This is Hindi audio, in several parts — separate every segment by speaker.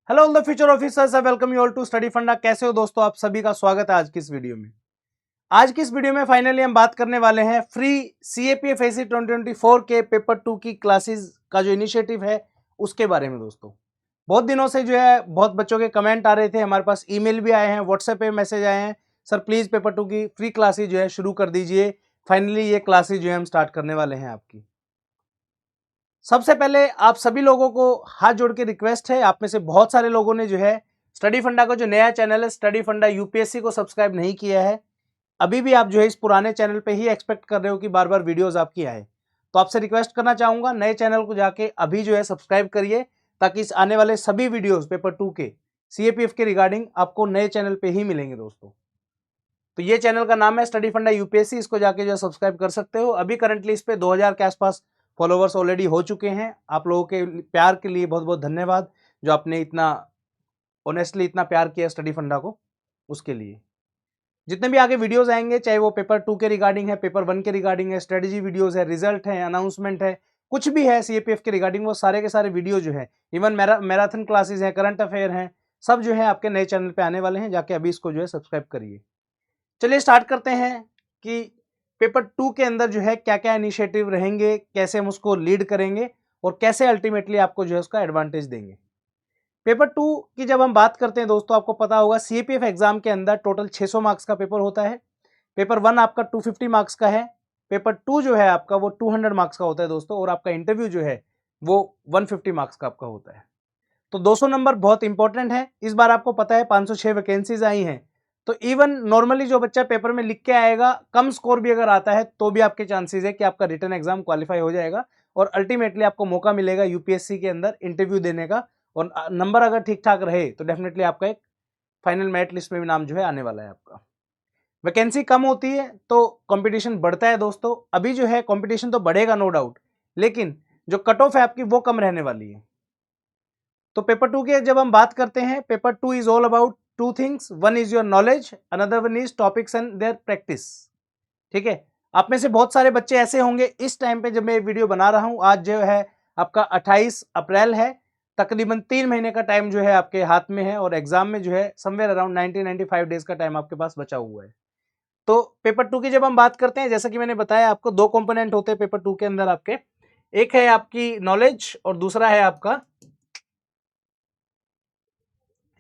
Speaker 1: Hello all the future officers, I welcome you all to study funda. कैसे हो दोस्तों? आप सभी का स्वागत है आज की इस वीडियो में। आज की इस वीडियो में फाइनली हम बात करने वाले हैं फ्री सीएपीएफ एसी 2024 के पेपर 2 की क्लासेस का जो इनिशिएटिव है उसके बारे में। दोस्तों बहुत दिनों से जो है बहुत बच्चों के कमेंट आ रहे थे, हमारे पास ईमेल भी आए हैं, व्हाट्सएप पे मैसेज आए हैं, सर प्लीज पेपर 2 की फ्री क्लासेज जो है शुरू कर दीजिए। फाइनली ये क्लासेज जो है हम स्टार्ट करने वाले हैं आपकी। सबसे पहले आप सभी लोगों को हाथ जोड़ के रिक्वेस्ट है, आप में से बहुत सारे लोगों ने जो है स्टडी फंडा का जो नया चैनल है स्टडी फंडा यूपीएससी को सब्सक्राइब नहीं किया है। अभी भी आप जो है इस पुराने चैनल पे ही एक्सपेक्ट कर रहे हो कि बार बार वीडियोस आपकी आए, तो आपसे रिक्वेस्ट करना चाहूंगा नए चैनल को जाके अभी जो है सब्सक्राइब करिए, ताकि इस आने वाले सभी वीडियोस पेपर 2 के सीएपीएफ के रिगार्डिंग आपको नए चैनल पे ही मिलेंगे। दोस्तों तो ये चैनल का नाम है स्टडी फंडा यूपीएससी, इसको जाके जो है सब्सक्राइब कर सकते हो। अभी करंटली इस पे 2000 के आसपास फॉलोवर्स ऑलरेडी हो चुके हैं। आप लोगों के प्यार के लिए बहुत बहुत धन्यवाद, जो आपने इतना ऑनेस्टली इतना प्यार किया स्टडी फंडा को, उसके लिए। जितने भी आगे वीडियोस आएंगे, चाहे वो पेपर 2 के रिगार्डिंग है, पेपर 1 के रिगार्डिंग है, स्ट्रेटेजी वीडियोस है, रिजल्ट है, अनाउंसमेंट है, कुछ भी है सीएपीएफ के रिगार्डिंग, वो सारे के सारे वीडियो जो है, इवन मैराथन क्लासेस हैं, करंट अफेयर हैं, सब जो है आपके नए चैनल पे आने वाले हैं। जाके अभी इसको जो है सब्सक्राइब करिए। चलिए स्टार्ट करते हैं कि पेपर 2 के अंदर जो है क्या क्या इनिशिएटिव रहेंगे, कैसे हम उसको लीड करेंगे और कैसे अल्टीमेटली आपको जो है उसका एडवांटेज देंगे। पेपर 2 की जब हम बात करते हैं दोस्तों, आपको पता होगा सीएपीएफ एग्जाम के अंदर टोटल 600 मार्क्स का पेपर होता है। पेपर 1 आपका 250 मार्क्स का है, पेपर 2 जो है आपका वो 200 मार्क्स का होता है दोस्तों, और आपका इंटरव्यू जो है वो 150 मार्क्स का आपका होता है। तो 200 नंबर बहुत इंपॉर्टेंट है। इस बार आपको पता है 506 वैकेंसीज आई हैं, तो इवन नॉर्मली जो बच्चा पेपर में लिख के आएगा, कम स्कोर भी अगर आता है तो भी आपके चांसेस है कि आपका रिटन एग्जाम क्वालिफाई हो जाएगा और अल्टीमेटली आपको मौका मिलेगा यूपीएससी के अंदर इंटरव्यू देने का। और नंबर अगर ठीक ठाक रहे तो डेफिनेटली आपका एक फाइनल मेरिट लिस्ट में भी नाम जो है आने वाला है आपका। वैकेंसी कम होती है तो कंपटीशन बढ़ता है दोस्तों। अभी जो है कंपटीशन तो बढ़ेगा नो डाउट, लेकिन जो कट ऑफ है आपकी वो कम रहने वाली है। तो पेपर 2 की जब हम बात करते हैं, paper 2 is all about two things, one is your knowledge, another one is topics and their practice. ठीक है, आप में से बहुत सारे बच्चे ऐसे होंगे इस टाइम पे जब मैं वीडियो बना रहा हूं, आज जो है आपका 28 अप्रैल है, तकरीबन 3 महीने का टाइम जो है आपके हाथ में है और एग्जाम में जो है समवेयर अराउंड 90-95 डेज का टाइम आपके पास बचा हुआ है। तो पेपर 2 की जब हम बात करते हैं, जैसा कि मैंने बताया आपको, दो कंपोनेंट होते हैं पेपर 2 के अंदर आपके, एक है आपकी नॉलेज और दूसरा है आपका,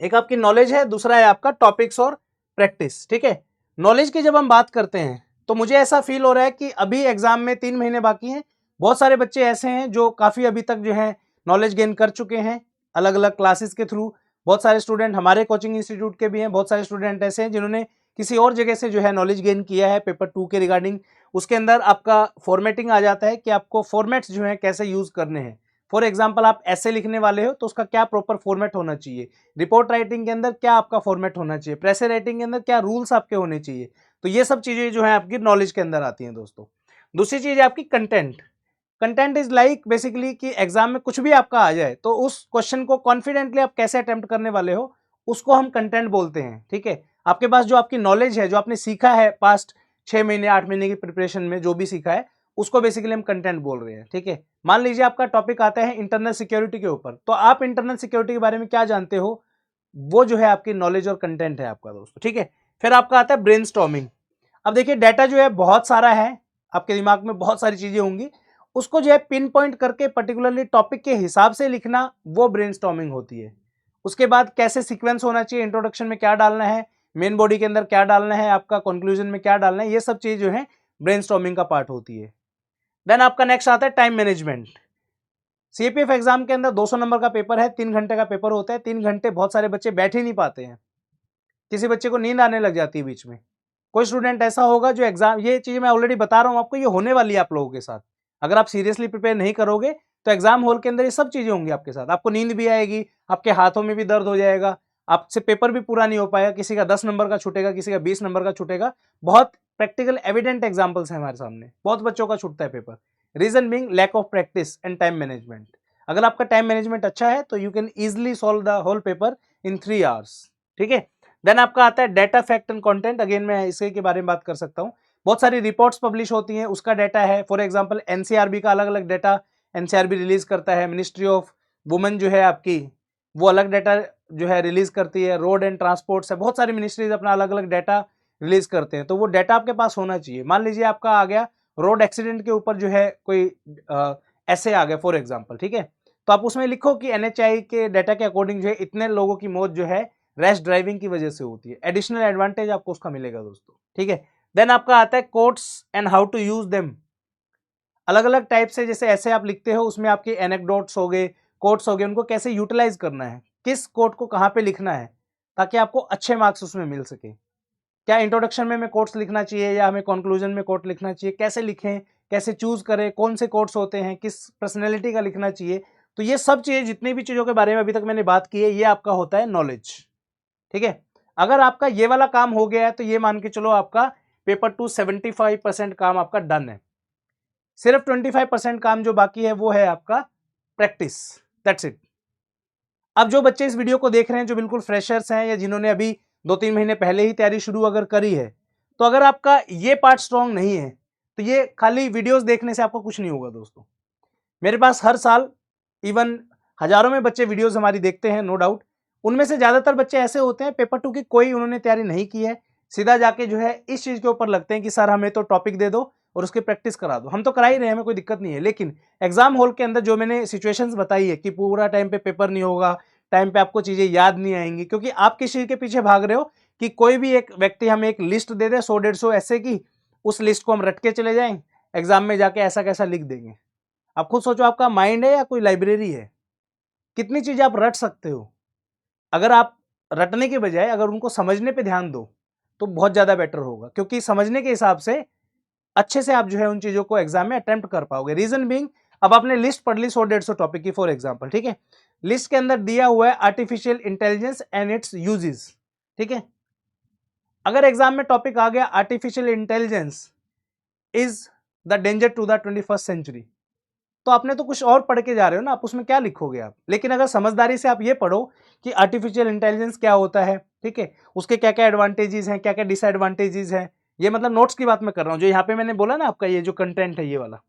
Speaker 1: एक आपकी नॉलेज है, दूसरा है आपका टॉपिक्स और प्रैक्टिस। ठीक है, नॉलेज की जब हम बात करते हैं तो मुझे ऐसा फील हो रहा है कि अभी एग्जाम में 3 महीने बाकी हैं। बहुत सारे बच्चे ऐसे हैं जो काफी अभी तक जो है नॉलेज गेन कर चुके हैं अलग अलग क्लासेस के थ्रू। बहुत सारे स्टूडेंट हमारे कोचिंग इंस्टीट्यूट के भी हैं, बहुत सारे स्टूडेंट ऐसे हैं जिन्होंने किसी और जगह से जो है नॉलेज गेन किया है पेपर 2 के रिगार्डिंग। उसके अंदर आपका फॉर्मेटिंग आ जाता है कि आपको फॉर्मेट्स जो है कैसे यूज करने हैं। फॉर एग्जाम्पल आप ऐसे लिखने वाले हो तो उसका क्या प्रॉपर फॉर्मेट होना चाहिए, रिपोर्ट राइटिंग के अंदर क्या आपका फॉर्मेट होना चाहिए, प्रेस राइटिंग के अंदर क्या रूल्स आपके होने चाहिए। तो ये सब चीजें जो है आपकी नॉलेज के अंदर आती हैं दोस्तों। दूसरी चीज है आपकी content. Content is like basically कि एग्जाम में कुछ भी आपका आ जाए तो उस क्वेश्चन को कॉन्फिडेंटली आप कैसे अटेम्प्ट करने वाले हो, उसको हम कंटेंट बोलते हैं। ठीक है, आपके पास जो आपकी नॉलेज है, जो आपने सीखा है पास्ट 6 महीने 8 महीने की प्रिपरेशन में जो भी सीखा है, उसको बेसिकली हम कंटेंट बोल रहे हैं। ठीक है, मान लीजिए आपका टॉपिक आता है इंटरनल सिक्योरिटी के ऊपर, तो आप इंटरनल सिक्योरिटी के बारे में क्या जानते हो, वो जो है आपकी नॉलेज और कंटेंट है आपका दोस्तों। ठीक है, फिर आपका आता है ब्रेनस्टॉर्मिंग। अब देखिए डाटा जो है बहुत सारा है, आपके दिमाग में बहुत सारी चीजें होंगी, उसको जो है पिन पॉइंट करके पर्टिकुलरली टॉपिक के हिसाब से लिखना, वो ब्रेनस्टॉर्मिंग होती है। उसके बाद कैसे सीक्वेंस होना चाहिए, इंट्रोडक्शन में क्या डालना है, मेन बॉडी के अंदर क्या डालना है, आपका कंक्लूजन में क्या डालना है, ये सब चीज जो है ब्रेनस्टॉर्मिंग का पार्ट होती है। देन आपका नेक्स्ट आता है टाइम मैनेजमेंट। सीपीएफ एग्जाम के अंदर 200 नंबर का पेपर है, 3 घंटे का पेपर होता है। 3 घंटे बहुत सारे बच्चे बैठ ही नहीं पाते हैं, किसी बच्चे को नींद आने लग जाती है बीच में। कोई स्टूडेंट ऐसा होगा जो एग्जाम, ये चीज मैं ऑलरेडी बता रहा हूं आपको, ये होने वाली है आप लोगों के साथ। अगर आप सीरियसली प्रिपेयर नहीं करोगे तो एग्जाम हॉल के अंदर ये सब चीजें होंगी आपके साथ। आपको नींद भी आएगी, आपके हाथों में भी दर्द हो जाएगा, आपसे पेपर भी पूरा नहीं हो पाएगा, किसी का 10 नंबर का छूटेगा, किसी का 20 नंबर का छूटेगा। बहुत प्रैक्टिकल एविडेंट एग्जाम्पल्स हैं हमारे सामने, बहुत बच्चों का छूटता है paper. Reason being lack of practice and time management. अगर आपका टाइम मैनेजमेंट अच्छा है तो you can easily solve the whole paper in 3 hours. ठीक है, देन आपका आता है data fact and content. Again मैं इसी के बारे में बात कर सकता हूं, बहुत सारी रिपोर्ट्स पब्लिश होती हैं, उसका डाटा है। फॉर एग्जांपल एनसीआरबी का अलग अलग डाटा एनसीआरबी रिलीज करता है, मिनिस्ट्री ऑफ वुमेन जो है आपकी वो अलग डाटा जो है रिलीज करती है, रोड एंड ट्रांसपोर्ट है, बहुत सारी मिनिस्ट्रीज अपना अलग अलग डाटा रिलीज करते हैं, तो वो डाटा आपके पास होना चाहिए। मान लीजिए आपका आ गया रोड एक्सीडेंट के ऊपर जो है कोई ऐसे आ गया फॉर एग्जांपल, ठीक है, तो आप उसमें लिखो कि NHI के डाटा के अकॉर्डिंग जो है इतने लोगों की मौत जो है रैश ड्राइविंग की वजह से होती है। एडिशनल एडवांटेज आपको उसका मिलेगा दोस्तों, ठीक है। देन आपका आता है quotes and how to use them. अलग अलग टाइप से जैसे ऐसे आप लिखते हो, उसमें आपके एनेक्डोट्स हो गए, कोट्स हो गए, उनको कैसे यूटिलाइज करना है, किस कोट को कहाँ पे लिखना है ताकि आपको अच्छे मार्क्स उसमें मिल सके। क्या इंट्रोडक्शन में हमें कोट्स लिखना चाहिए या हमें कंक्लूजन में कोट लिखना चाहिए, कैसे लिखें, कैसे चूज करें, कौन से कोट्स होते हैं, किस पर्सनैलिटी का लिखना चाहिए। तो ये सब चीजें, जितनी भी चीजों के बारे में अभी तक मैंने बात की है, ये आपका होता है नॉलेज, ठीक है। अगर आपका ये वाला काम हो गया है तो ये मान के चलो आपका पेपर 2 75% काम आपका डन है। सिर्फ 25% काम जो बाकी है वो है आपका प्रैक्टिस, दैट्स इट। अब जो बच्चे इस वीडियो को देख रहे हैं, जो बिल्कुल फ्रेशर्स हैं या जिन्होंने अभी 2-3 महीने पहले ही तैयारी शुरू अगर करी है, तो अगर आपका ये पार्ट स्ट्रांग नहीं है तो ये खाली वीडियोस देखने से आपको कुछ नहीं होगा दोस्तों। मेरे पास हर साल इवन हजारों में बच्चे वीडियोस हमारी देखते हैं, नो डाउट। उनमें से ज्यादातर बच्चे ऐसे होते हैं पेपर 2 की कोई उन्होंने तैयारी नहीं की है, सीधा जाके जो है इस चीज के ऊपर लगते हैं कि सर हमें तो टॉपिक दे दो और उसकी प्रैक्टिस करा दो। हम तो करा ही रहे हैं, हमें कोई दिक्कत नहीं है, लेकिन एग्जाम हॉल के अंदर जो मैंने सिचुएशंस बताई है कि पूरा टाइम पे पेपर नहीं होगा, टाइम पे आपको चीजें याद नहीं आएंगी, क्योंकि आप किस चीज के पीछे भाग रहे हो कि कोई भी एक व्यक्ति हमें एक लिस्ट दे दे 100-150 ऐसे की, उस लिस्ट को हम रट के चले जाएं, एग्जाम में जाके ऐसा कैसा लिख देंगे। आप खुद सोचो, आपका माइंड है या कोई लाइब्रेरी है? कितनी चीजें आप रट सकते हो? अगर आप रटने के बजाय अगर उनको समझने पे ध्यान दो तो बहुत ज्यादा बेटर होगा, क्योंकि समझने के हिसाब से अच्छे से आप जो है उन चीजों को एग्जाम में अटेम्प्ट कर पाओगे। रीजन बीइंग, अब आपने लिस्ट पढ़ ली 100-150 टॉपिक की फॉर एग्जांपल, ठीक है। लिस्ट के अंदर दिया हुआ है artificial intelligence and its uses, ठीक है। अगर एग्जाम में टॉपिक आ गया artificial intelligence is the danger to the 21st century, तो आपने तो कुछ और पढ़ के जा रहे हो ना, आप उसमें क्या लिखोगे आप। लेकिन अगर समझदारी से आप ये पढ़ो कि आर्टिफिशियल इंटेलिजेंस क्या होता है, ठीक है, उसके क्या क्या एडवांटेजेस हैं, क्या क्या डिसएडवांटेजेस हैं, ये मतलब नोट्स की बात मैं कर रहा हूँ, जो यहाँ पे मैंने बोला ना आपका ये जो कंटेंट है ये वाला,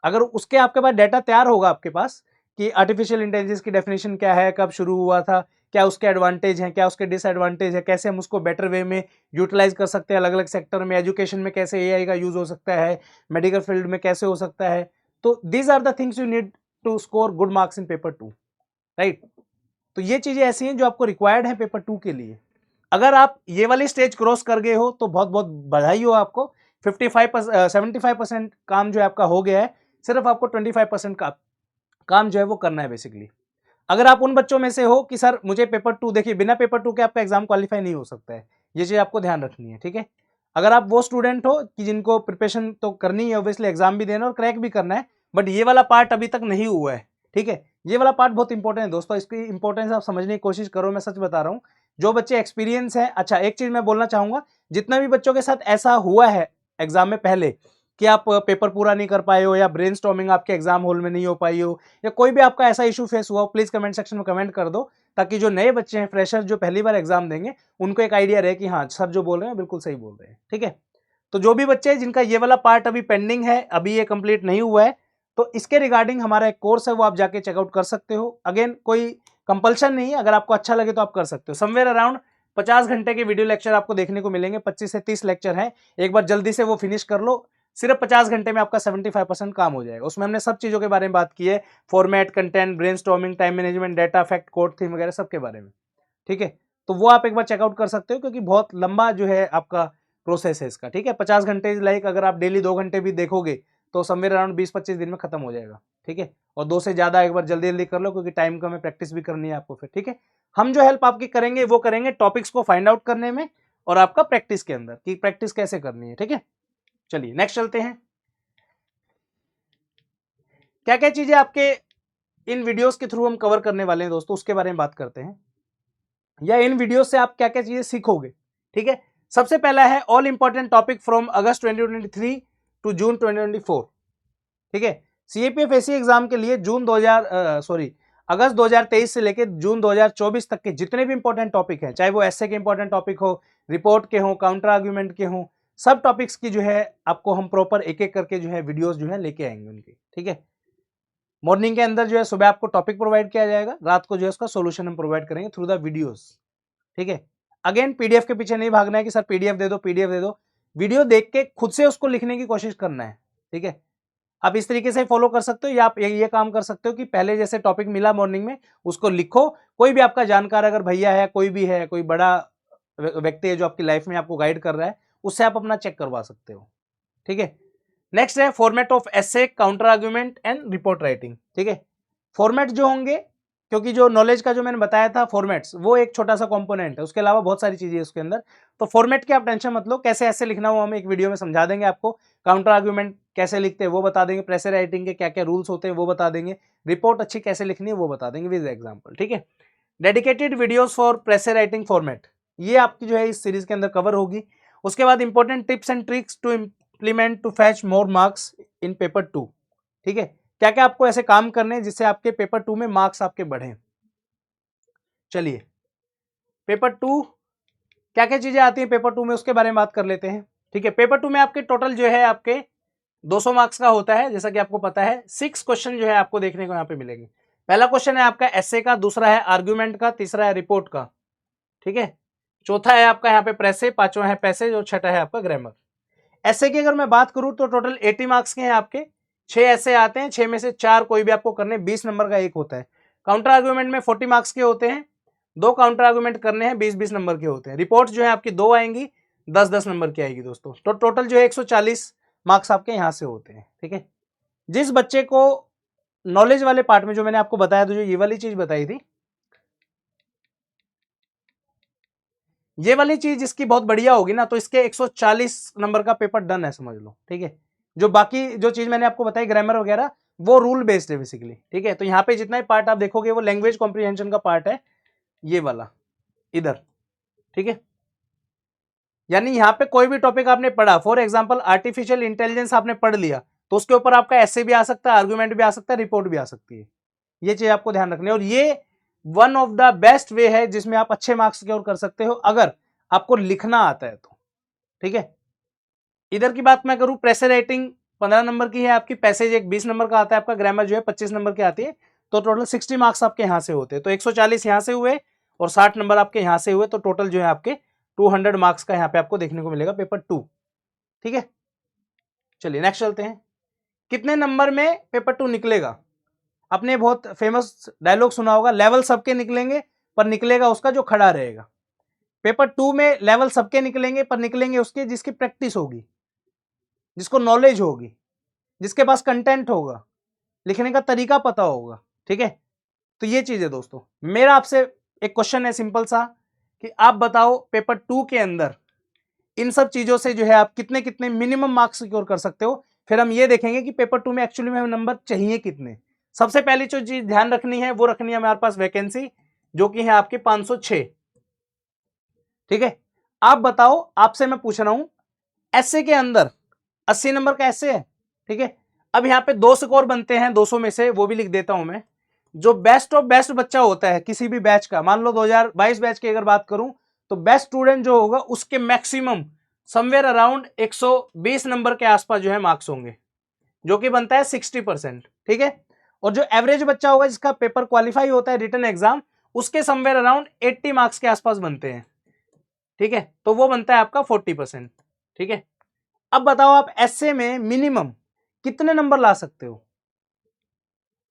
Speaker 1: अगर उसके आपके पास डाटा तैयार होगा आपके पास कि आर्टिफिशियल इंटेलिजेंस की डेफिनेशन क्या है, कब शुरू हुआ था, क्या उसके एडवांटेज हैं, क्या उसके डिसएडवांटेज है, कैसे हम उसको बेटर वे में यूटिलाइज कर सकते हैं अलग अलग सेक्टर में, एजुकेशन में कैसे AI का यूज हो सकता है, मेडिकल फील्ड में कैसे हो सकता है, तो these are the things you need to score good marks in paper 2, right. तो ये चीजें ऐसी हैं जो आपको रिक्वायर्ड है पेपर 2 के लिए। अगर आप ये वाली स्टेज क्रॉस कर गए हो तो बहुत बहुत बधाई हो आपको। 75% काम जो है आपका हो गया है, सिर्फ आपको 25% का काम जो है वो करना है बेसिकली। अगर आप उन बच्चों में से हो कि सर मुझे पेपर 2, देखिए बिना पेपर 2 के आपका एग्जाम क्वालिफाई नहीं हो सकता है, ये चीज आपको ध्यान रखनी है, ठीक है। अगर आप वो स्टूडेंट हो कि जिनको प्रिपरेशन तो करनी है, ऑब्वियसली एग्जाम भी देना और क्रैक भी करना है, बट ये वाला पार्ट अभी तक नहीं हुआ है, ठीक है। ये वाला पार्ट बहुत इंपॉर्टेंट है दोस्तों, इसकी इंपॉर्टेंस आप समझने की कोशिश करो, मैं सच बता रहा हूँ। जो बच्चे एक्सपीरियंस है, अच्छा एक चीज मैं बोलना चाहूंगा, जितना भी बच्चों के साथ ऐसा हुआ है एग्जाम में पहले कि आप पेपर पूरा नहीं कर पाए हो या ब्रेनस्टॉर्मिंग आपके एग्जाम हॉल में नहीं हो पाई हो, या कोई भी आपका ऐसा इशू फेस हुआ हो, प्लीज कमेंट सेक्शन में कमेंट कर दो, ताकि जो नए बच्चे हैं, फ्रेशर जो पहली बार एग्जाम देंगे, उनको एक आइडिया रहे कि हाँ सर जो बोल रहे हैं बिल्कुल सही बोल रहे हैं, ठीक है। तो जो भी बच्चे जिनका ये वाला पार्ट अभी पेंडिंग है, अभी ये कंप्लीट नहीं हुआ है, तो इसके रिगार्डिंग हमारा एक कोर्स है, वो आप जाके चेकआउट कर सकते हो। अगेन कोई कंपल्शन नहीं है, अगर आपको अच्छा लगे तो आप कर सकते हो। समवेयर अराउंड 50 घंटे के वीडियो लेक्चर आपको देखने को मिलेंगे, 25 से 30 लेक्चर हैं, एक बार जल्दी से वो फिनिश कर लो, सिर्फ 50 घंटे में आपका 75% काम हो जाएगा। उसमें हमने सब चीजों के बारे में बात की है, format, content, brainstorming, time management, data fact, code theme वगैरह सब के बारे में, ठीक है। तो वो आप एक बार चेकआउट कर सकते हो, क्योंकि बहुत लंबा जो है आपका प्रोसेस है इसका, ठीक है। 50 घंटे लाइक अगर आप डेली 2 घंटे भी देखोगे तो समवेयर अराउंड 20-25 दिन में खत्म हो जाएगा, ठीक है। और 2 से ज्यादा एक बार जल्दी जल्दी कर लो, क्योंकि टाइम कम है, प्रैक्टिस भी करनी है आपको फिर, ठीक है। हम जो हेल्प आपकी करेंगे वो करेंगे टॉपिक्स को फाइंड आउट करने में और आपका प्रैक्टिस के अंदर कि प्रैक्टिस कैसे करनी है, ठीक है। चलिए नेक्स्ट चलते हैं। क्या क्या चीजें आपके इन वीडियोस के थ्रू हम कवर करने वाले हैं दोस्तों, उसके बारे में बात करते हैं, या इन वीडियो से आप क्या क्या चीजें सीखोगे, ठीक है। सबसे पहला है all important topic from August 2023 to June 2024, ठीक है। CAPF-AC एग्जाम के लिए अगस्त 2023 से लेकर जून 2024 तक के जितने भी इंपॉर्टेंट टॉपिक हैं, चाहे वो एसए के इंपॉर्टेंट टॉपिक हो, रिपोर्ट के हो, काउंटर आर्ग्यूमेंट के हो, सब टॉपिक्स की जो है आपको हम प्रॉपर एक एक करके जो है वीडियोस जो है लेके आएंगे उनके, ठीक है। मॉर्निंग के अंदर जो है सुबह आपको टॉपिक प्रोवाइड किया जाएगा, रात को जो है उसका सोल्यूशन हम प्रोवाइड करेंगे थ्रू द वीडियोस। ठीक है, अगेन पीडीएफ के पीछे नहीं भागना है कि सर पीडीएफ दे दो, पीडीएफ दे दो। वीडियो देख के खुद से उसको लिखने की कोशिश करना है। ठीक है, आप इस तरीके से फॉलो कर सकते हो, या आप ये काम कर सकते हो कि पहले जैसे टॉपिक मिला मॉर्निंग में उसको लिखो। कोई भी आपका जानकार अगर भैया है, कोई भी है, कोई बड़ा व्यक्ति है जो आपकी लाइफ में आपको गाइड कर रहा है, उससे आप अपना चेक करवा सकते हो। ठीक है, नेक्स्ट है format of essay, counter argument and report writing. ठीक है, फॉर्मेट जो होंगे, क्योंकि जो नॉलेज का जो मैंने बताया था फॉर्मेट्स, वो एक छोटा सा कंपोनेंट है, उसके अलावा बहुत सारी चीजें उसके अंदर। तो फॉर्मेट की आप टेंशन मत लो, कैसे ऐसे लिखना हो हम एक वीडियो में समझा देंगे आपको। काउंटर आर्ग्यूमेंट कैसे लिखते हैं वो बता देंगे, प्रेशर राइटिंग के क्या क्या रूल्स होते हैं वो बता देंगे, रिपोर्ट अच्छी कैसे लिखनी है वो बता देंगे विद एग्जाम्पल। ठीक है, dedicated videos for pressure writing format, ये आपकी जो है इस सीरीज के अंदर कवर होगी। उसके बाद important tips and tricks to implement to fetch more marks in paper 2। ठीक है, क्या क्या आपको ऐसे काम करने हैं जिससे आपके पेपर 2 में मार्क्स आपके बढ़े। चलिए, पेपर 2 क्या क्या चीजें आती हैं पेपर 2 में उसके बारे में बात कर लेते हैं। ठीक है, पेपर 2 में आपके टोटल जो है आपके 200 मार्क्स का होता है, जैसा कि आपको पता है। 6 क्वेश्चन जो है आपको देखने को यहाँ पे मिलेंगे। पहला क्वेश्चन है आपका एसे का, दूसरा है आर्ग्यूमेंट का, तीसरा है रिपोर्ट का। ठीक है, चौथा है आपका यहाँ पे प्रेसे, पांचवा है पैसेज और छठा है आपका ग्रामर। ऐसे की अगर मैं बात करूं तो टोटल 80 मार्क्स के हैं आपके। 6 ऐसे आते हैं, 6 में से 4 कोई भी आपको करने, 20 नंबर का एक होता है। काउंटर आर्ग्यूमेंट में 40 मार्क्स के होते हैं, 2 काउंटर आर्ग्यूमेंट करने हैं, 20-20 नंबर के होते हैं। रिपोर्ट जो है आपकी 2 आएंगी, 10-10 नंबर की आएगी दोस्तों। तो टोटल जो है 140 मार्क्स आपके यहाँ से होते हैं। ठीक है, जिस बच्चे को नॉलेज वाले पार्ट में जो मैंने आपको बताया था, जो ये वाली चीज बताई थी, ये वाली चीज इसकी बहुत बढ़िया होगी ना, तो इसके 140 नंबर का पेपर डन है समझ लो। ठीक है, जो बाकी जो चीज मैंने आपको बताई ग्रामर वगैरह, वो रूल बेस्ड है बेसिकली। ठीक है, तो यहाँ पे जितना ही पार्ट आप देखोगे वो लैंग्वेज कॉम्प्रिहेंशन का पार्ट है, ये वाला इधर। ठीक है, यानी यहाँ पे कोई भी टॉपिक आपने पढ़ा, फॉर एग्जाम्पल आर्टिफिशियल इंटेलिजेंस आपने पढ़ लिया, तो उसके ऊपर आपका ऐसे भी आ सकता है, आर्ग्यूमेंट भी आ सकता है, रिपोर्ट भी आ सकती है। ये चीज आपको ध्यान रखनी है, और ये one of the best way है जिसमें आप अच्छे मार्क्स सिक्योर कर सकते हो अगर आपको लिखना आता है तो। ठीक है, इधर की बात मैं करूं, प्रेशर राइटिंग 15 नंबर की है आपकी, पैसेज एक 20 नंबर का आता है आपका, ग्रामर जो है 25 नंबर की आती है। तो टोटल 60 मार्क्स आपके यहां से होते हैं। तो 140 यहां से हुए और 60 नंबर आपके यहां से हुए, तो टोटल जो है आपके 200 मार्क्स का यहाँ पे आपको देखने को मिलेगा पेपर 2। ठीक है, चलिए नेक्स्ट चलते हैं। कितने नंबर में पेपर 2 निकलेगा? आपने बहुत फेमस डायलॉग सुना होगा, लेवल सबके निकलेंगे पर निकलेगा उसका जो खड़ा रहेगा। पेपर 2 में लेवल सबके निकलेंगे पर निकलेंगे उसके जिसकी प्रैक्टिस होगी, जिसको नॉलेज होगी, जिसके पास कंटेंट होगा, लिखने का तरीका पता होगा। ठीक है, तो ये चीज है दोस्तों। मेरा आपसे एक क्वेश्चन है सिंपल सा, कि आप बताओ पेपर 2 के अंदर इन सब चीजों से जो है आप कितने कितने मिनिमम मार्क्स सिक्योर कर सकते हो। फिर हम ये देखेंगे कि पेपर 2 में एक्चुअली में हमें नंबर चाहिए कितने। सबसे पहली जो चीज ध्यान रखनी है वो रखनी है हमारे पास वैकेंसी, जो कि है आपके 506। ठीक है, आप बताओ, आपसे मैं पूछ रहा हूं, ऐसे के अंदर 80 नंबर का ऐसे है। ठीक है, अब यहां पे 2 स्कोर बनते हैं 200 में से, वो भी लिख देता हूं मैं। जो बेस्ट ऑफ बेस्ट बच्चा होता है किसी भी बैच का, मान लो 2022 बैच की अगर बात करूं, तो बेस्ट स्टूडेंट जो होगा उसके मैक्सिमम समवेयर अराउंड 120 नंबर के आसपास जो है मार्क्स होंगे, जो कि बनता है 60%। ठीक है, और जो एवरेज बच्चा होगा जिसका पेपर क्वालिफाई होता है रिटन एग्जाम, उसके समवेयर अराउंड 80 मार्क्स के आसपास बनते हैं। ठीक है, तो वो बनता है आपका 40%। ठीक है, अब बताओ आप ऐसे में मिनिमम कितने नंबर ला सकते हो?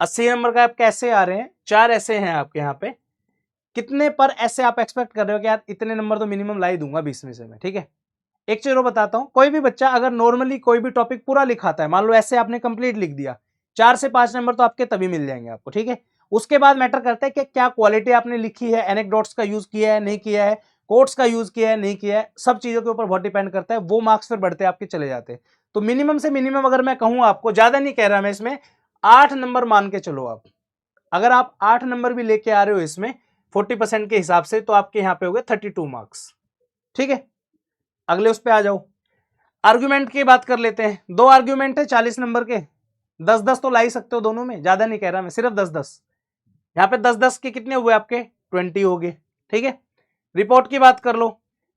Speaker 1: 80 नंबर का आपके ऐसे आ रहे हैं, 4 ऐसे हैं आपके यहाँ पे, कितने पर ऐसे आप एक्सपेक्ट कर रहे हो कि यार इतने नंबर तो मिनिमम ला ही दूंगा 20 में से मैं। ठीक है, एक चीज और बताता हूं, कोई भी बच्चा अगर नॉर्मली कोई भी टॉपिक पूरा लिखाता है, मान लो ऐसे आपने कंप्लीट लिख दिया, 4 से 5 नंबर तो आपके तभी मिल जाएंगे आपको। ठीक है, उसके बाद मैटर करता है कि क्या क्वालिटी आपने लिखी है, एनेक्डोट्स का यूज किया है नहीं किया है, कोट्स का यूज किया है नहीं किया है, सब चीजों के ऊपर बहुत डिपेंड करता है। वो मार्क्स फिर बढ़ते आपके चले जाते हैं। तो मिनिमम से मिनिमम अगर मैं कहूं आपको, ज्यादा नहीं कह रहा मैं इसमें, 8 नंबर मान के चलो आप। अगर आप 8 नंबर भी लेके आ रहे हो इसमें 40% के हिसाब से, तो आपके यहाँ पे हो गए 32 मार्क्स। ठीक है, अगले उस पे आ जाओ, आर्ग्यूमेंट की बात कर लेते हैं। 2 आर्ग्यूमेंट है 40 नंबर के, 10-10 तो ला ही सकते हो दोनों में, ज्यादा नहीं कह रहा मैं, सिर्फ 10-10। यहाँ पे 10-10 के कितने हुए आपके? 20 हो गए। ठीक है, रिपोर्ट की बात कर लो,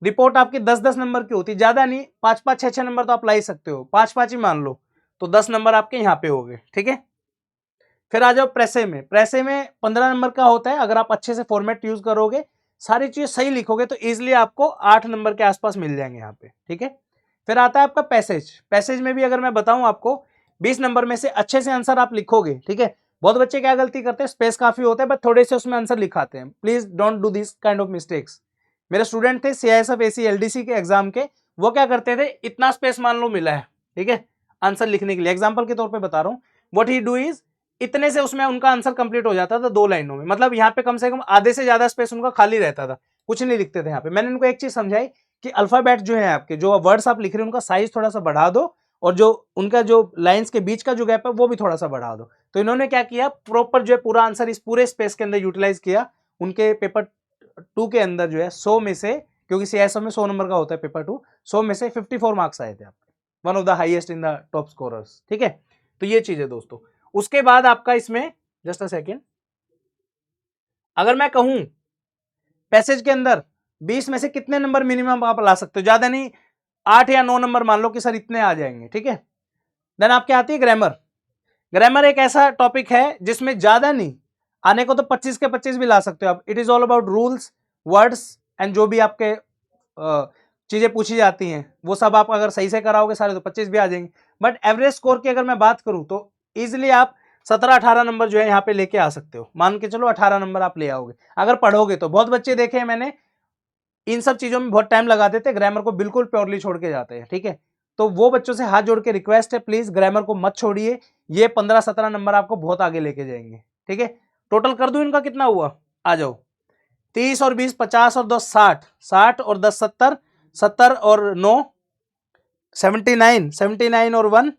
Speaker 1: रिपोर्ट आपकी 10-10 नंबर की होती, ज्यादा नहीं, 5-5 6-6 नंबर तो आप ला ही सकते हो, 5-5 ही मान लो, तो 10 नंबर आपके यहाँ पे हो गए। ठीक है, फिर आ जाओ प्रेसे में। प्रेसे में 15 नंबर का होता है। अगर आप अच्छे से फॉर्मेट यूज करोगे, सारी चीज सही लिखोगे, तो इजिली आपको 8 नंबर के आसपास मिल जाएंगे यहाँ पे, ठीक है। फिर आता है आपका पैसेज। पैसेज में भी अगर मैं बताऊं आपको, 20 नंबर में से अच्छे से आंसर आप लिखोगे, ठीक है। बहुत बच्चे क्या गलती करते हैं, स्पेस काफी होता है बट थोड़े से उसमें आंसर लिखाते हैं। Please don't do this kind of mistakes. मेरे स्टूडेंट थे CISF AC LDC के एग्जाम के, वो क्या करते थे, इतना स्पेस मान लो मिला है, ठीक है, आंसर लिखने के लिए, एग्जाम्पल के तौर पर बता रहा हूं, व्हाट ही डू इज, इतने से उसमें उनका आंसर कंप्लीट हो जाता था 2 लाइनों में। मतलब यहाँ पे कम से कम आधे से ज्यादा स्पेस उनका खाली रहता था, कुछ नहीं लिखते थे यहाँ पे। मैंने उनको एक चीज समझाई कि अल्फाबेट जो है आपके, जो वर्ड्स आप लिख रहे हैं, उनका साइज थोड़ा सा बढ़ा दो, और जो उनका जो लाइंस के बीच का जो गैप है वो भी थोड़ा सा बढ़ा दो। तो इन्होंने क्या किया, प्रॉपर जो है पूरा आंसर इस पूरे स्पेस के अंदर यूटिलाइज किया। उनके पेपर 2 के अंदर जो है 100 में से, क्योंकि CISF में 100 नंबर का होता है पेपर 2, 100 में से 54 मार्क्स आए थे आपके, one of the highest in the top scorers, ठीक है। तो ये चीज है दोस्तों। उसके बाद आपका इसमें, जस्ट अ सेकेंड, अगर मैं कहूं पैसेज के अंदर 20 में से कितने नंबर मिनिमम आप ला सकते हो, ज्यादा नहीं, 8 या 9 नंबर मान लो कि सर इतने आ जाएंगे, ठीक है। देन आपके आती है ग्रामर। ग्रामर एक ऐसा टॉपिक है जिसमें ज्यादा नहीं, आने को तो 25 के 25 भी ला सकते हो आप। It is all about rules, words and जो भी आपके चीजें पूछी जाती हैं वो सब आप अगर सही से कराओगे सारे, तो 25 भी आ जाएंगे। बट एवरेज स्कोर की अगर मैं बात करूं तो इजिली आप 17-18 नंबर जो है यहाँ पे लेके आ सकते हो। मान के चलो 18 नंबर आप ले आओगे अगर पढ़ोगे तो। बहुत बच्चे देखे हैं मैंने, इन सब चीजों में बहुत टाइम लगा देते, ग्रामर को बिल्कुल प्योरली छोड़ के जाते हैं, ठीक है। तो वो बच्चों से हाथ जोड़ के रिक्वेस्ट है, प्लीज ग्रामर को मत छोड़िए। ये 15-17 नंबर आपको बहुत आगे लेके जाएंगे, ठीक है। टोटल कर दूं इनका कितना हुआ, आ जाओ, 30 और 20 50 और 10 60, 60 और 10 70, 70 और 9 79, 79 और 1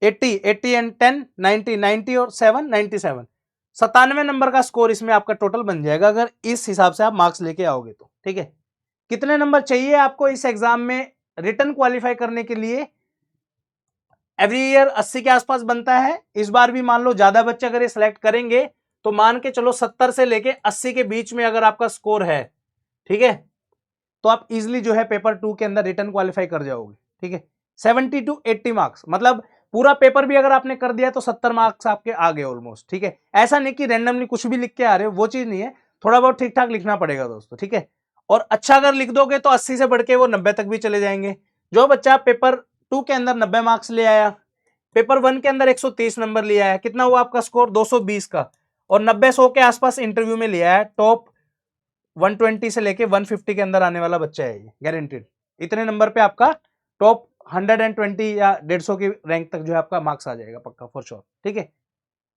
Speaker 1: 80, 80 एंड 10 90, 90 और 7 97, 97 नंबर का स्कोर इसमें आपका टोटल बन जाएगा अगर इस हिसाब से आप मार्क्स लेके आओगे तो, ठीक है। कितने नंबर चाहिए आपको इस एग्जाम में रिटर्न क्वालिफाई करने के लिए? एवरी ईयर 80 के आसपास बनता है। इस बार भी मान लो ज्यादा बच्चे अगर ये सिलेक्ट करेंगे तो मान के चलो 70 से लेके 80 के बीच में अगर आपका स्कोर है, ठीक है, तो आप इजिली जो है पेपर 2 के अंदर रिटर्न क्वालिफाई कर जाओगे, ठीक है। 70 to 80 मार्क्स, मतलब पूरा पेपर भी अगर आपने कर दिया तो 70 मार्क्स आपके आ गए ऑलमोस्ट, ठीक है। ऐसा नहीं कि रैंडमली कुछ भी लिख के आ रहे हो, वो चीज नहीं है, थोड़ा बहुत ठीक ठाक लिखना पड़ेगा दोस्तों, ठीक है। और अच्छा अगर लिख दोगे तो 80 से बढ़ के वो 90 तक भी चले जाएंगे। जो बच्चा पेपर 2 के अंदर 90 मार्क्स ले आया, पेपर 1 के अंदर 130 नंबर लिया है, कितना हुआ आपका स्कोर 220 का, और 90-100 के आसपास इंटरव्यू में लिया है, टॉप 120 से लेके 150 के अंदर आने वाला बच्चा है ये, गारंटेड। इतने नंबर पे आपका टॉप 120 या 150 की रैंक तक जो है आपका मार्क्स आ जाएगा पक्का, फॉर श्योर, ठीक है।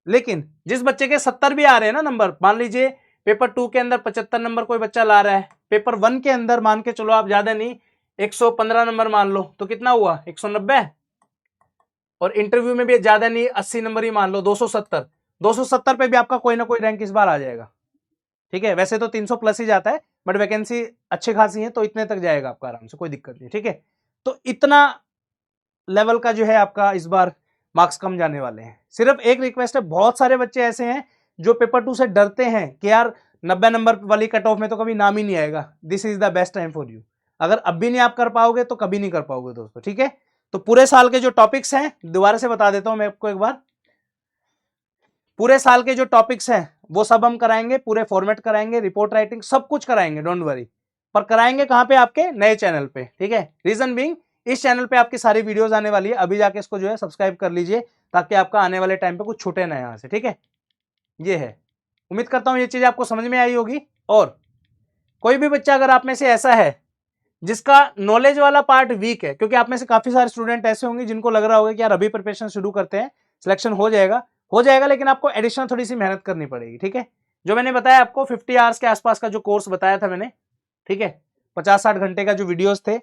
Speaker 1: लेकिन जिस बच्चे के 70 भी आ रहे हैं ना नंबर, मान लीजिए पेपर 2 के अंदर 75 नंबर कोई बच्चा ला रहा है, पेपर 1 के अंदर मान के चलो आप ज्यादा नहीं 115 नंबर मान लो, तो कितना हुआ 190, और इंटरव्यू में भी ज्यादा नहीं 80 नंबर ही मान लो 270, 270 पे भी आपका कोई ना कोई रैंक इस बार आ जाएगा, ठीक है। वैसे तो 300 प्लस ही जाता है बट वैकेंसी अच्छी खासी है तो इतने तक जाएगा आपका आराम से, कोई दिक्कत नहीं, ठीक है। तो इतना लेवल का जो है आपका इस बार मार्क्स कम जाने वाले हैं। सिर्फ एक रिक्वेस्ट है, बहुत सारे बच्चे ऐसे हैं जो पेपर 2 से डरते हैं कि यार 90 नंबर वाली कट ऑफ में तो कभी नाम ही नहीं आएगा। This is the best time for you. अगर अब भी नहीं आप कर पाओगे तो कभी नहीं कर पाओगे दोस्तों, ठीक है। तो पूरे साल के जो टॉपिक्स हैं दोबारा से बता देता हूं मैं आपको एक बार। पूरे साल के जो टॉपिक्स हैं वो सब हम कराएंगे, पूरे फॉर्मेट कराएंगे, रिपोर्ट राइटिंग सब कुछ कराएंगे, डोंट वरी। पर कराएंगे कहां पे, आपके नए चैनल पे, ठीक है। रीजन बीइंग, इस चैनल पे आपकी सारी वीडियोस आने वाली है, अभी जाके इसको जो है सब्सक्राइब कर लीजिए ताकि आपका आने वाले टाइम पे कुछ छूटे ना यहां से, ठीक है। ये है, उम्मीद करता हूं ये चीज आपको समझ में आई होगी। और कोई भी बच्चा अगर आप में से ऐसा है जिसका नॉलेज वाला पार्ट वीक है, क्योंकि आप में से काफी सारे स्टूडेंट ऐसे होंगे जिनको लग रहा होगा कि यार अभी प्रिपरेशन शुरू करते हैं, सिलेक्शन हो जाएगा, लेकिन आपको एडिशनल थोड़ी सी मेहनत करनी पड़ेगी, ठीक है। जो मैंने बताया आपको 50 आवर्स के आसपास का जो कोर्स बताया था मैंने, ठीक है, 50-60 घंटे का जो वीडियोस थे,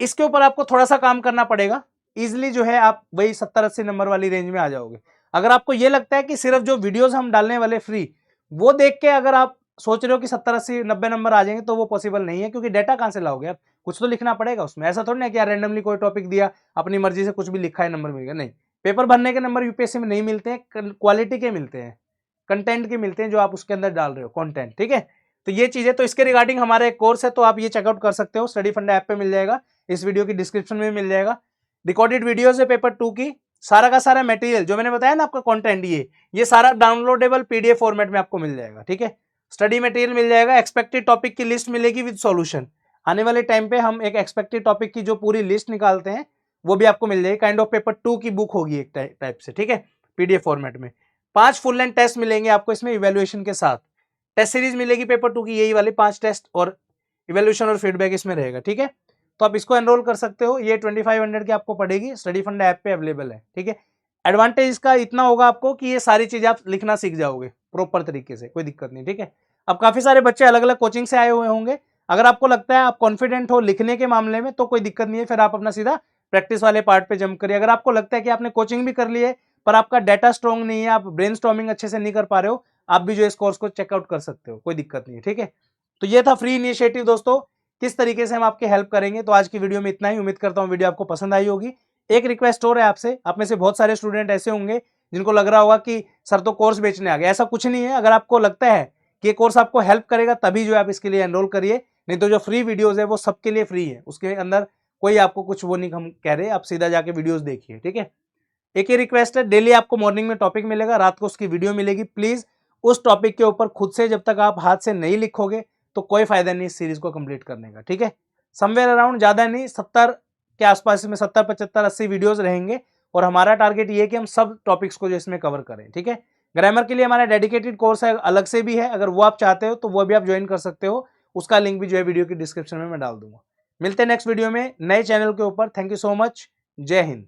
Speaker 1: इसके ऊपर आपको थोड़ा सा काम करना पड़ेगा। इजिली जो है आप वही 70-80 नंबर वाली रेंज में आ जाओगे। अगर आपको ये लगता है कि सिर्फ जो वीडियोस हम डालने वाले फ्री, वो देख के अगर आप सोच रहे हो कि 70-80-90 नंबर आ जाएंगे, तो वो पॉसिबल नहीं है, क्योंकि डेटा कहां से लाओगे आप, कुछ तो लिखना पड़ेगा उसमें। ऐसा थोड़ी ना कि यार रैंडमली कोई टॉपिक दिया, अपनी मर्जी से कुछ भी लिखा है नंबर मिल गया, नहीं। पेपर भरने के नंबर यूपीएससी में नहीं मिलते हैं, क्वालिटी के मिलते हैं, कंटेंट के मिलते हैं जो आप उसके अंदर डाल रहे हो, कंटेंट, ठीक है। तो ये चीज है, तो इसके रिगार्डिंग हमारा एक कोर्स है, तो आप ये चेकआउट कर सकते हो, स्टडी फंडा ऐप पे मिल जाएगा, इस वीडियो की डिस्क्रिप्शन में मिल जाएगा। रिकॉर्डेड वीडियोस है पेपर 2 की, सारा का सारा मटेरियल जो मैंने बताया ना आपका कंटेंट, ये सारा डाउनलोडेबल पीडीएफ फॉर्मेट में आपको मिल जाएगा। ठीक है, स्टडी मटेरियल मिल जाएगा, एक्सपेक्टेड टॉपिक की लिस्ट मिलेगी विद सॉल्यूशन। आने वाले टाइम पे हम एक एक्सपेक्टेड टॉपिक की जो पूरी लिस्ट निकालते हैं वो भी आपको मिल जाएगी। काइंड ऑफ पेपर 2 की बुक होगी एक टाइप से। ठीक है, पीडीएफ फॉर्मेट में 5 फुल लेंथ टेस्ट मिलेंगे आपको इसमें इवेल्युएशन के साथ। टेस्ट सीरीज मिलेगी पेपर 2 की, यही वाली 5 टेस्ट और इवेल्युएशन और फीडबैक इसमें रहेगा। ठीक है, तो आप इसको एनरोल कर सकते हो। ये 2500 की आपको पड़ेगी, स्टडी फंड ऐप पे अवेलेबल है। ठीक है, एडवांटेज इसका इतना होगा आपको कि ये सारी चीजें आप लिखना सीख जाओगे प्रॉपर तरीके से, कोई दिक्कत नहीं। ठीक है, अब काफी सारे बच्चे अलग अलग कोचिंग से आए हुए होंगे। अगर आपको लगता है आप कॉन्फिडेंट हो लिखने के मामले में तो कोई दिक्कत नहीं है, फिर आप अपना सीधा प्रैक्टिस वाले पार्ट पे जंप करिए। अगर आपको लगता है कि आपने कोचिंग भी कर ली है पर आपका डाटा स्ट्रॉन्ग नहीं है, आप ब्रेनस्टॉर्मिंग अच्छे से नहीं कर पा रहे हो, आप भी जो इस कोर्स को चेकआउट कर सकते हो, कोई दिक्कत नहीं है। ठीक है, तो ये था फ्री इनिशिएटिव दोस्तों, किस तरीके से हम आपके हेल्प करेंगे। तो आज की वीडियो में इतना ही, उम्मीद करता हूँ वीडियो आपको पसंद आई होगी। एक रिक्वेस्ट और है आपसे, आप में से बहुत सारे स्टूडेंट ऐसे होंगे जिनको लग रहा होगा कि सर तो कोर्स बेचने आ गए। ऐसा कुछ नहीं है। अगर आपको लगता है कि ये कोर्स आपको हेल्प करेगा तभी जो है आप इसके लिए एनरोल करिए, नहीं तो जो फ्री वीडियोस है वो सबके लिए फ्री है, उसके अंदर कोई आपको कुछ वो नहीं हम कह रहे, आप सीधा जाके वीडियोस देखिए। ठीक है, एक ही रिक्वेस्ट है, डेली आपको मॉर्निंग में टॉपिक मिलेगा, रात को उसकी वीडियो मिलेगी। प्लीज उस टॉपिक के ऊपर खुद से जब तक आप हाथ से नहीं लिखोगे तो कोई फायदा नहीं इस सीरीज को कंप्लीट करने का। ठीक है, समवेयर अराउंड, ज्यादा नहीं, 70 के आसपास में 70, 75, 80 वीडियोस रहेंगे और हमारा टारगेट ये है कि हम सब टॉपिक्स को जो इसमें कवर करें। ठीक है, ग्रामर के लिए हमारा डेडिकेटेड कोर्स है, अलग से भी है, अगर वो आप चाहते हो तो वो भी आप ज्वाइन कर सकते हो। उसका लिंक भी जो है वीडियो की डिस्क्रिप्शन में मैं डाल दूंगा। मिलते हैं नेक्स्ट वीडियो में नए चैनल के ऊपर। थैंक यू सो मच, जय हिंद।